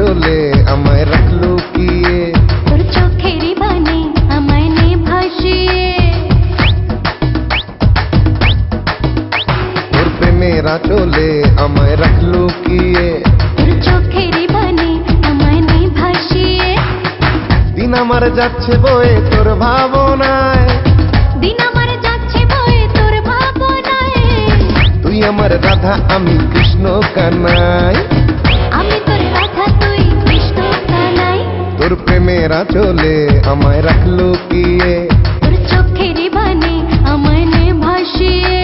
আঁচলে আমায় রাখলো কিয়ে, তোর চোখেরই বানে আমায় নে ভাসিয়ে, তোর প্রেমের আঁচলে আমায় রাখলো কিয়ে, তোর চোখেরই বানে আমায় নে ভাসিয়ে। দিন আমার যাচ্ছে বয়ে তোর ভাবনায়, দিন আমার যাচ্ছে বয়ে তোর ভাবনায়, তুই আমার রাধা আমি কৃষ্ণ কানাই, আমি তোর রাধা তুই কৃষ্ণ কানাই। তোর প্রেমের আঁচলে আমায় রাখলো কিয়ে, তোর চোখেরই বানে আমায় নে ভাসিয়ে।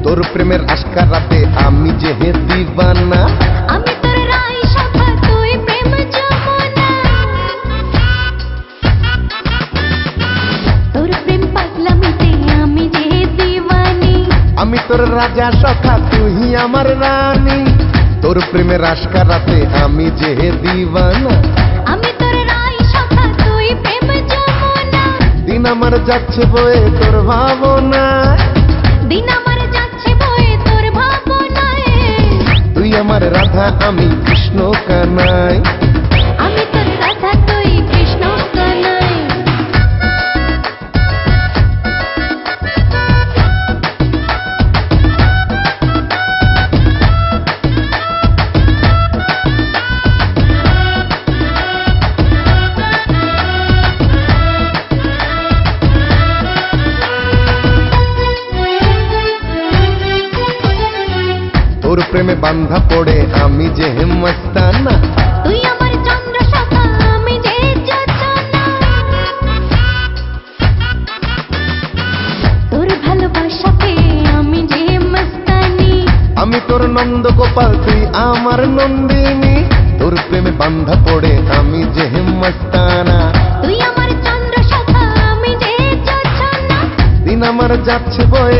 তোর প্রেমের আশকারাতে আমি যে হে দিবানা, আমি তোর রাই শাখা তুই প্রেম যমুনা, তোর প্রেম পাগলামিতে আমি যে দিওয়ানি, আমি তোর রাজা সখা তুই আমার রানী, তোর প্রেমের আশকারাতে আমি যে হে দিবানা, আমি তোর রাই শাখা তুই প্রেম যমুনা, দিন আমার যাচ্ছে বয়ে তোর ভাবনা, দিন আমার যাচ্ছে বয়ে তোর ভাবনায়, তুই আমার রাধা আমি কৃষ্ণ কানাই, আমি তোর রাধা তুই কৃষ্ণ কানাই। তোর প্রেমে বান্ধা পড়ে আমি যে হে মস্তানা, তুই আমার চন্দ্র শাখা আমি যে যোচনা, তোর ভালোবাসা পেয়ে আমি যে মস্তানি, আমি তোর নন্দ গোপাল তুই আমার নন্দিনী, তোর প্রেমে বান্ধা পড়ে আমি যে হে মস্তানা, তুই আমার চন্দ্র শাখা আমি যে যোচনা, দিন আমার যাচ্ছে বয়ে